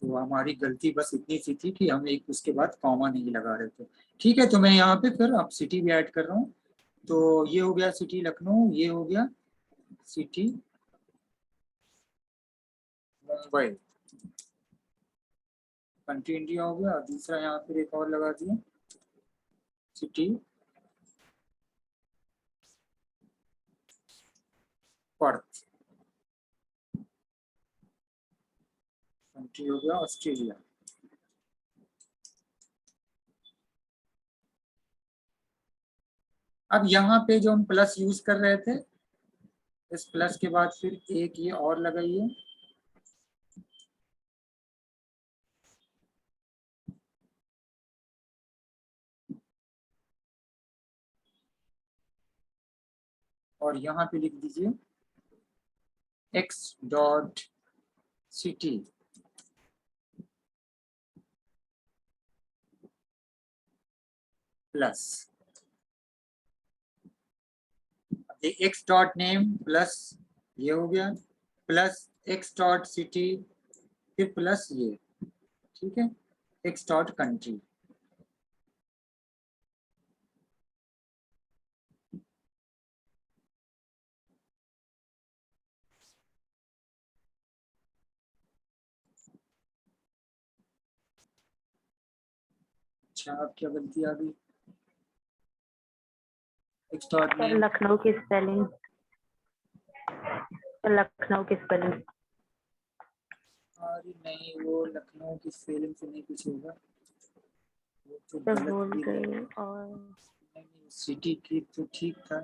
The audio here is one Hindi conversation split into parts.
तो हमारी गलती बस इतनी सी थी कि हम एक उसके बाद कॉमा नहीं लगा रहे थे। ठीक है, तो मैं यहाँ पे फिर अब सिटी भी ऐड कर रहा हूँ। तो ये हो गया सिटी लखनऊ, ये हो गया सिटी मुंबई, कंट्री इंडिया हो गया। दूसरा यहाँ पर एक और लगा दिया सिटी पर्थ, कंट्री हो गया ऑस्ट्रेलिया। अब यहाँ पे जो हम प्लस यूज कर रहे थे, इस प्लस के बाद फिर एक ये और लगाइए, और यहाँ पे लिख दीजिए x डॉट सिटी प्लस ये x डॉट नेम प्लस ये हो गया प्लस x डॉट सिटी फिर प्लस ये, ठीक है, x डॉट कंट्री। अच्छा, अब क्या गलती आ गई? x डॉट नेम लखनऊ की स्पेलिंग, लखनऊ की स्पेलिंग। अरे नहीं, वो लखनऊ की स्पेलिंग से नहीं कुछ होगा, वो तो तो गलत बोल भी है। रही हूँ और नहीं, सिटी की तो ठीक था,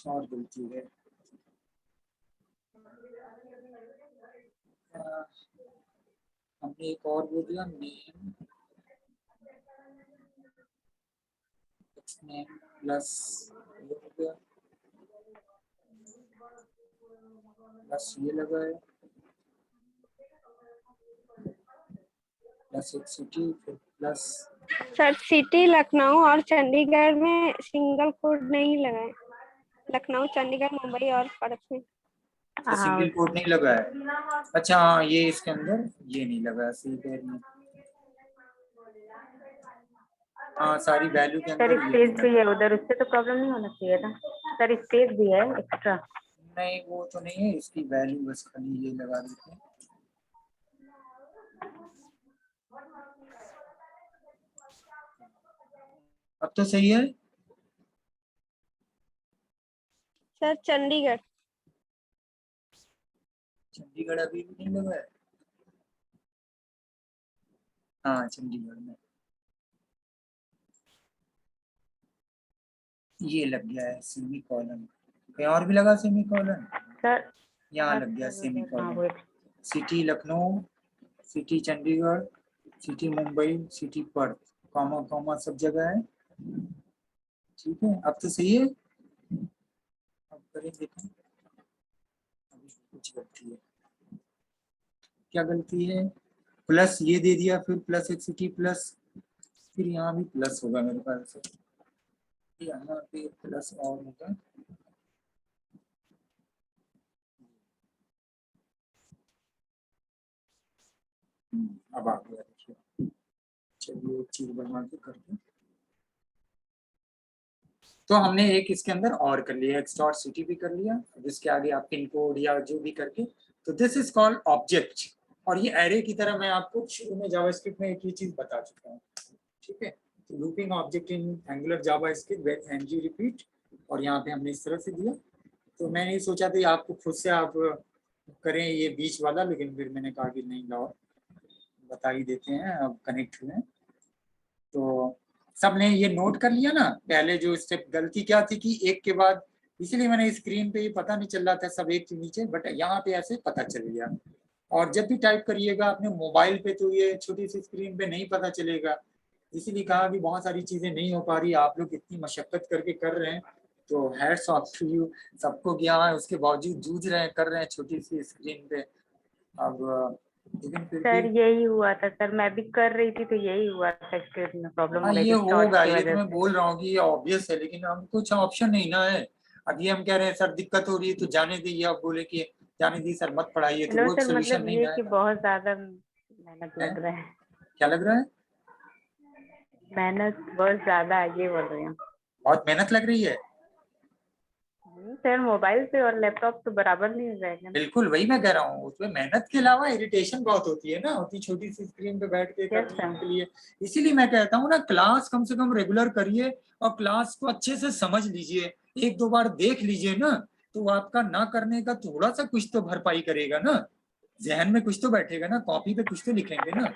और गलती है। हमने एक और बोल दिया नेम, नेम प्लस ये हो गया, प्लस ये लगा है, प्लस एक सिटी फिर प्लस। सर सिटी लखनऊ और चंडीगढ़ में सिंगल कोड नहीं लगाए, लखनऊ चंडीगढ़ मुंबई और पर्थ में सिंगल कोड नहीं लगा है। अच्छा हाँ, ये इसके अंदर ये नहीं लगा, सही कह रही है। हाँ, सारी वैल्यू के सर अंदर ये स्पेस नहीं भी लगा। है उधर, उससे तो प्रॉब्लम नहीं होना चाहिए था। सर स्पेस भी है एक्स्ट्रा। नहीं, वो तो नहीं है, इसकी वैल्यू बस खाली ये लगा देते हैं। अब तो सही है। सर चंडीगढ़, चंडीगढ़ अभी भी नहीं लगा है। हाँ, चंडीगढ़ में ये लग गया है सेमी कॉलन। कहीं और भी लगा सेमी कॉलन? सर यहाँ लग गया semi colon. City Lucknow, city Chandigarh, city Mumbai, city Perth, comma comma सब जगह है। ठीक है, अब तो सही है। अब करें देखें, अभी कुछ गलती है। क्या गलती है? प्लस ये दे दिया, फिर प्लस एक सिटी प्लस, फिर यहाँ भी प्लस होगा मेरे ख्याल से, यहाँ पे प्लस और होगा। अब आ गया, देखिए। चलिए एक चीज बना के करते हैं। तो हमने एक इसके अंदर और कर लिया, एक्स डॉट सिटी भी कर लिया, जिसके आगे आप पिन कोड या जो भी करके, तो दिस इज कॉल्ड ऑब्जेक्ट। और ये एरे की तरह मैं आपको शुरू में जावास्क्रिप्ट में एक ही चीज बता चुका हूँ। ठीक है, तो looping object in Angular JavaScript ng repeat, और यहाँ पे हमने इस तरह से दिया। तो मैंने ये सोचा था आपको खुद से आप करें ये बीच वाला, लेकिन फिर मैंने कहा कि नहीं, लाओ बता ही देते हैं, अब कनेक्ट हुए। तो सबने ये नोट कर लिया ना, पहले जो स्टेप गलती क्या थी कि एक के बाद, इसलिए मैंने स्क्रीन पे ये पता नहीं चल रहा था सब एक के नीचे, बट यहाँ पे ऐसे पता चल गया। और जब भी टाइप करिएगा अपने मोबाइल पे तो ये छोटी सी स्क्रीन पे नहीं पता चलेगा, इसीलिए कहा कि बहुत सारी चीजें नहीं हो पा रही, आप लोग इतनी मशक्कत करके कर रहे हैं, तो हैट्स ऑफ टू यू। सबको ज्ञान है, उसके बावजूद जूझ रहे हैं, कर रहे हैं छोटी सी स्क्रीन पे। अब लेकिन फिर सर भी यही हुआ था सर, मैं भी कर रही थी तो यही हुआ था, स्क्रीन में प्रॉब्लम हाँ, हो रही ये थी शॉर्ट्स होगा, की ये तो वजह मैं से। बोल रहा हूँ कि ये ऑब्वियस है, लेकिन हम कुछ ऑप्शन नहीं ना है। अब ये हम कह रहे हैं सर दिक्कत हो रही है तो जाने दीजिए, आप बोले कि जाने दी सर मत पढ़ाइए, तो नो वो सर, सोल्यूशन मतलब नहीं ये कि आएगा। बहुत ज्यादा मेहनत लग रहा है। क्या लग रहा है? मेहनत बहुत ज्यादा, आगे बढ़ रही हूँ। बहुत मेहनत लग रही है। सर मोबाइल से और लैपटॉप तो बराबर नहीं हो जाएगा ना। बिल्कुल वही मैं कह रहा हूँ, उसमें मेहनत के अलावा इरिटेशन बहुत होती है ना, उतनी छोटी सी स्क्रीन पे बैठ के यस करने सर। के लिए। इसीलिए मैं कहता हूँ ना, क्लास कम से कम रेगुलर करिए और क्लास को अच्छे से समझ लीजिए, एक दो बार देख लीजिए ना, तो वो आपका ना करने का थोड़ा सा कुछ तो भरपाई करेगा ना, जहन में कुछ तो बैठेगा ना, कॉपी पे कुछ तो लिखेंगे ना।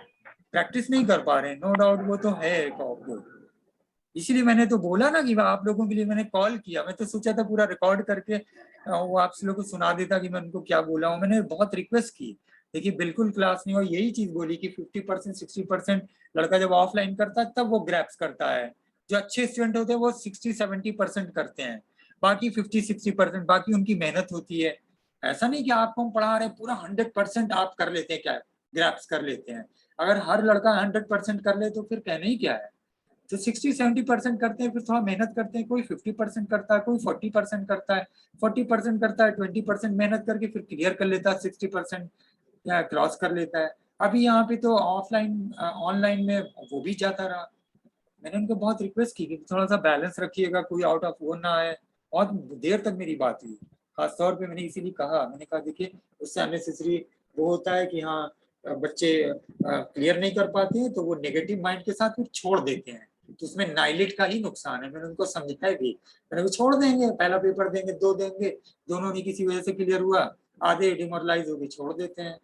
प्रैक्टिस नहीं कर पा रहे हैं, नो डाउट वो तो है आपको। इसीलिए मैंने तो बोला ना कि आप लोगों के लिए मैंने कॉल किया, मैं तो सोचा था पूरा रिकॉर्ड करके वो आप लोगों को सुना देता कि मैं उनको क्या बोला हूँ। मैंने बहुत रिक्वेस्ट की, देखिए बिल्कुल क्लास नहीं, और यही चीज बोली कि 50% 60% लड़का जब ऑफलाइन करता है तब वो ग्रैप्स करता है। जो अच्छे स्टूडेंट होते हैं वो 60-70% करते हैं, बाकी 50-60% बाकी उनकी मेहनत होती है। ऐसा नहीं कि आपको हम पढ़ा रहे पूरा 100% आप कर लेते हैं, क्या ग्रैप्स कर लेते हैं। अगर हर लड़का 100% कर ले तो फिर कहने ही क्या है। तो 60-70% करते हैं, फिर थोड़ा मेहनत करते हैं, कोई 50% करता है, कोई 40% करता है, 40% करता है, 20% मेहनत करके फिर क्लियर कर लेता है, 60% या क्रॉस कर लेता है। अभी यहाँ पे तो ऑफलाइन ऑनलाइन में वो भी जाता रहा। मैंने उनको बहुत रिक्वेस्ट की कि थोड़ा सा बैलेंस रखिएगा, कोई आउट ऑफ वो ना आए। बहुत देर तक मेरी बात हुई, खासतौर पे मैंने इसीलिए कहा, मैंने कहा देखिए उससे अननेसेसरी वो होता है कि हाँ बच्चे क्लियर नहीं कर पाते हैं तो वो नेगेटिव माइंड के साथ फिर छोड़ देते हैं, तो उसमें नाइलेट का ही नुकसान है। मैंने उनको समझाया भी, मैंने वो छोड़ देंगे, पहला पेपर देंगे, दो देंगे, दोनों नहीं किसी वजह से क्लियर हुआ, आधे डिमोरलाइज होकर छोड़ देते हैं,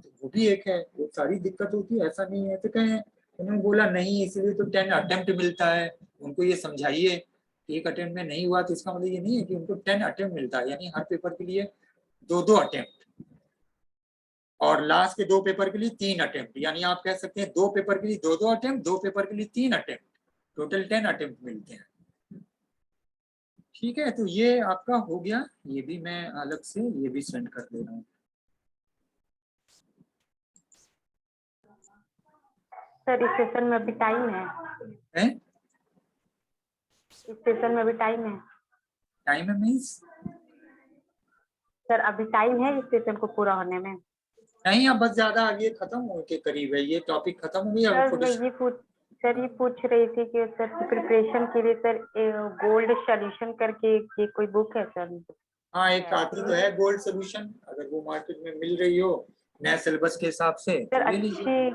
तो वो भी एक है, वो सारी दिक्कत होती है, ऐसा नहीं है। तो कहें, उन्होंने बोला नहीं इसलिए तो 10 अटेम्प्ट मिलता है। उनको ये समझाइए कि एक अटेम्प्ट में नहीं हुआ तो इसका मतलब ये नहीं है कि उनको 10 अटेम्प्ट मिलता है, यानी हर पेपर के लिए दो दो अटेम्प्ट, और लास्ट के दो पेपर के लिए 3 अटेम्प्ट, यानी आप कह सकते हैं दो पेपर के लिए दो दो अटेम्प्ट, दो पेपर के लिए 3 अटेम्प्ट, टोटल 10 अटेम्प्ट मिलते हैं। ठीक है, तो ये आपका हो गया, ये भी मैं अलग से ये भी सेंड कर दे रहा हूँ। सर इस सेशन में अभी टाइम है? इस सेशन में अभी टाइम है? टाइम है मीन्स? सर अभी टाइम है इस सेशन को पूरा होने में? नहीं, अब बस ज्यादा आगे खत्म होने के करीब है, ये टॉपिक खत्म हो गया। सर मैं ये पूछ रही थी कि सर की प्रिपरेशन के लिए सर गोल्ड सॉल्यूशन करके ये कोई बुक है सर? हाँ, एक आती तो है गोल्ड सोल्यूशन, अगर वो मार्केट में मिल रही हो नए सिलेबस के हिसाब से सर तो ले लीजिए।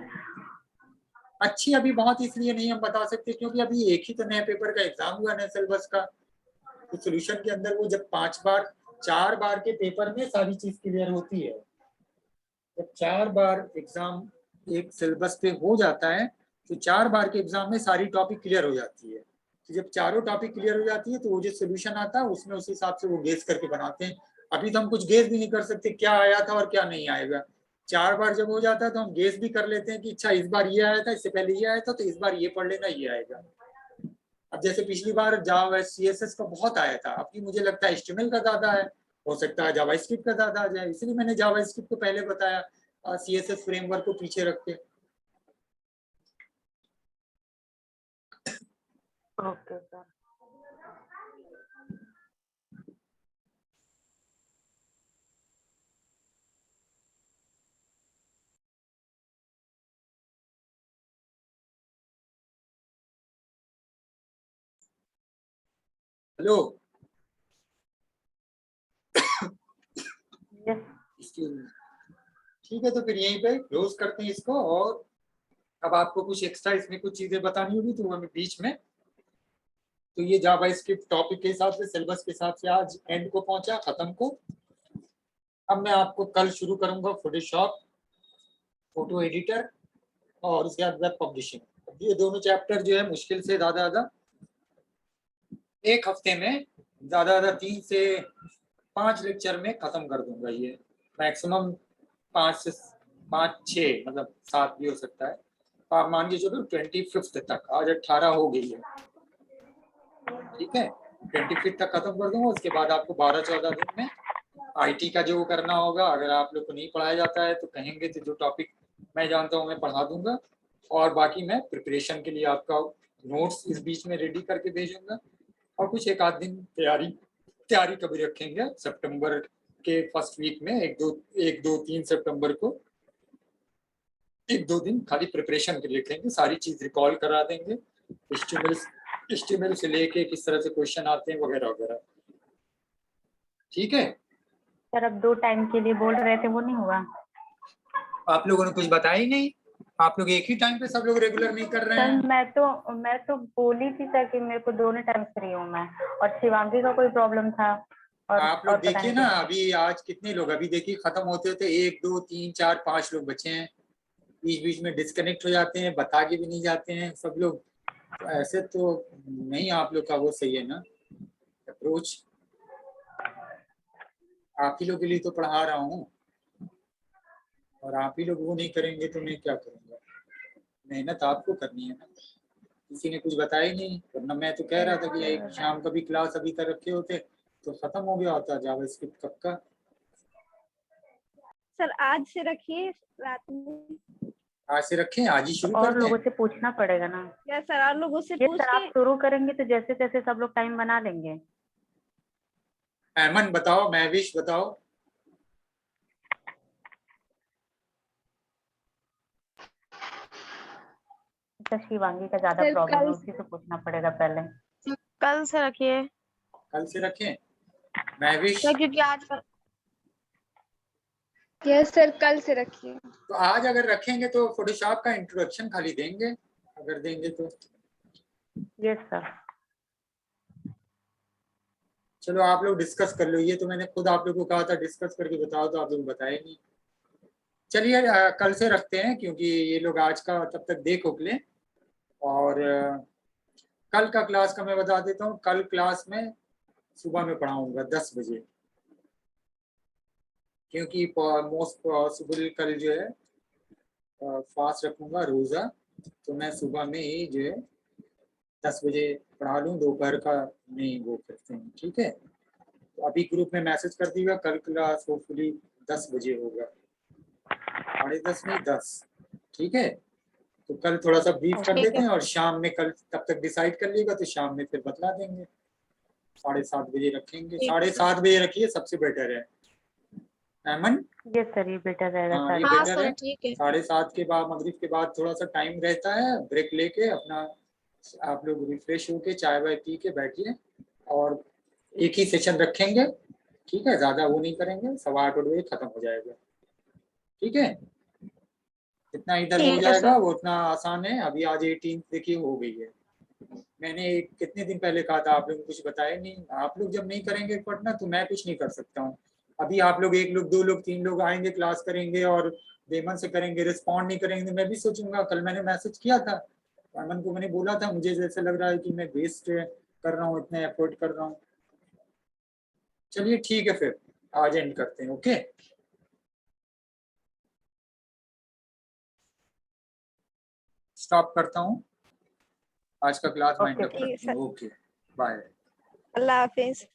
अच्छी अभी बहुत इसलिए नहीं हम बता सकते क्योंकि अभी एक ही तो नए पेपर का एग्जाम हुआ नए सिलेबस का, तो सोल्यूशन के अंदर वो जब 4 बार के पेपर में सारी चीज क्लियर होती है, जब 4 बार एग्जाम एक सिलेबस पे हो जाता है तो 4 बार के एग्जाम में सारी टॉपिक क्लियर हो जाती है। तो जब चारों टॉपिक क्लियर हो जाती है तो वो जो सोल्यूशन आता है उसमें उस हिसाब से वो गेस करके बनाते हैं। अभी तो हम कुछ गेस भी नहीं कर सकते क्या आया था और क्या नहीं आएगा। 4 बार जब हो जाता है तो हम गेस भी कर लेते हैं कि अच्छा इस बार ये आया था, इससे पहले ये आया था, तो इस बार ये पढ़ लेना, ये आएगा। अब जैसे पिछली बार जावा सीएसएस का बहुत आया था, अभी मुझे लगता है एचटीएमएल का ज्यादा है, हो सकता है जावास्क्रिप्ट का ज्यादा आ जाए, इसलिए मैंने जावास्क्रिप्ट को पहले बताया सीएसएस फ्रेमवर्क को पीछे रख के। Okay sir. हेलो, ठीक है, तो फिर यहीं पे क्लोज करते हैं इसको। और अब आपको कुछ एक्स्ट्रा इसमें कुछ चीजें बतानी होगी तो हमें बीच में, तो ये जावास्क्रिप्ट टॉपिक के हिसाब से सिलेबस के हिसाब से आज एंड को पहुंचा, खत्म को। अब मैं आपको कल शुरू करूंगा फोटोशॉप, फोटो एडिटर और उसके बाद वेब पब्लिशिंग। ये दोनों चैप्टर जो है मुश्किल से ज्यादा एक हफ्ते में ज्यादा 3 से 5 लेक्चर में खत्म कर दूंगा। ये मैक्सिमम 5 से 5-6 मतलब 7 भी हो सकता है। आप मान के चलो 25 तक, आज 18 हो गई है, ठीक है, 25 तक खत्म कर दूंगा। उसके बाद आपको 12-14 दिन में आईटी का जो करना होगा, अगर आप लोग को नहीं पढ़ाया जाता है तो कहेंगे तो जो टॉपिक मैं जानता हूँ मैं पढ़ा दूंगा, और बाकी मैं प्रिपरेशन के लिए आपका नोट्स इस बीच में रेडी करके भेजूंगा। और कुछ एक आध दिन तैयारी का भी रखेंगे सितंबर के फर्स्ट वीक में 1-2-3 सितंबर को 1-2 दिन खाली प्रिपरेशन के लिए लिखेंगे, सारी चीज रिकॉल करा देंगे, एचटीएमएल से लेके किस तरह से क्वेश्चन आते हैं वगैरह वगैरह। ठीक है सर अब 2 टाइम के लिए बोल रहे थे, वो नहीं हुआ? आप लोगों ने कुछ बताया ही नहीं, आप लोग एक ही टाइम पे सब लोग रेगुलर नहीं कर रहे हैं। सर मैं तो बोली थी सर कि मेरे को दोनों टाइम फ्री हूँ मैं, और शिवांगी का कोई प्रॉब्लम था। और आप लोग पता देखिए नहीं ना, क्या। अभी आज कितने लोग, अभी देखिए खत्म होते होते 1-2-3-4-5 लोग बचे हैं, बीच बीच में डिस्कनेक्ट हो जाते हैं, बता के भी नहीं जाते हैं सब लोग। तो ऐसे तो नहीं, आप लोग का वो सही है ना अप्रोच। आप ही लोग के लिए तो पढ़ा रहा हूँ, और आप ही लोग वो नहीं करेंगे तो मैं क्या करूँगा। मेहनत आपको करनी है ना, किसी ने कुछ बताया ही नहीं, वरना मैं तो कह रहा था कि एक शाम का भी क्लास अभी तक रखे होते तो खत्म हो गया होता जावास्क्रिप्ट कब का। सर आज से रखिए रात में। आज से रखें, आज ही शुरू कर और दें। लोगों से पूछना पड़ेगा ना। या सर और लोगों से ये पूछ सर आप के शुरू करेंगे तो जैसे तैसे सब लोग टाइम बना लेंगे। अहमद बताओ, महविश बताओ। सर शिवांगी का ज्यादा सर प्रॉब्लम है, कल उसी से पूछना पड़ेगा पहले। कल से रखिए कल से रखें महविश। सर, क्योंकि आज यस सर कल से रखिए। तो आज अगर रखेंगे तो फोटोशॉप का इंट्रोडक्शन खाली देंगे, अगर देंगे तो। Yes sir. चलो आप लोग डिस्कस कर लो, ये तो मैंने खुद आप लोगों को कहा था डिस्कस करके बताओ, तो आप लोग बताए नहीं। चलिए कल से रखते हैं, क्योंकि ये लोग आज का तब तक देख उक लें। और कल का क्लास का मैं बता देता हूँ। कल क्लास में सुबह में पढ़ाऊंगा 10 बजे, क्योंकि मोस्ट पॉसिबल कल जो है फास्ट रखूंगा रोजा, तो मैं सुबह में ही जो है 10 बजे पढ़ा लूँ, दोपहर का नहीं वो करते हैं। ठीक है, तो अभी ग्रुप में मैसेज कर दिया, कल क्लास होपफुली 10 बजे होगा, 10:30 नहीं 10। ठीक है, तो कल थोड़ा सा ब्रीफ कर देते हैं, और शाम में कल तब तक डिसाइड कर लीजिएगा, तो शाम में फिर बतला देंगे। 7:30 बजे रखेंगे, 7:30 बजे रखिए, सबसे बेटर है अमन। यस सर, ये बेटर रहेगा हाँ सर। ये बेटर है। 7:30 के बाद, मगरिब के बाद थोड़ा सा टाइम रहता है, ब्रेक लेके अपना आप लोग रिफ्रेश होके चाय वाय पी के बैठिए, और एक ही सेशन रखेंगे। ठीक है, ज्यादा वो नहीं करेंगे, 8:15 बजे खत्म हो जाएगा। ठीक है, जितना इधर हो जाएगा वो उतना आसान है। अभी आज 18 देखिए हो गई है। मैंने कितने दिन पहले कहा था, आप लोग कुछ बताया नहीं। आप लोग जब नहीं करेंगे पढ़ना तो मैं कुछ नहीं कर सकता हूँ। अभी आप लोग 1 लोग 2 लोग 3 लोग आएंगे, क्लास करेंगे और बेमन से करेंगे, रिस्पॉन्ड नहीं करेंगे, मैं भी सोचूंगा। कल मैंने मैसेज किया था अमन को, मैंने बोला था मुझे जैसे लग रहा है कि मैं वेस्ट कर रहा हूँ, इतने एफर्ट कर रहा हूँ। चलिए ठीक है, फिर आज एंड करते हैं। ओके, स्टॉप करता हूँ, आज का क्लास वाइंड अप करते हैं। Okay bye. अल्लाह हाफिज।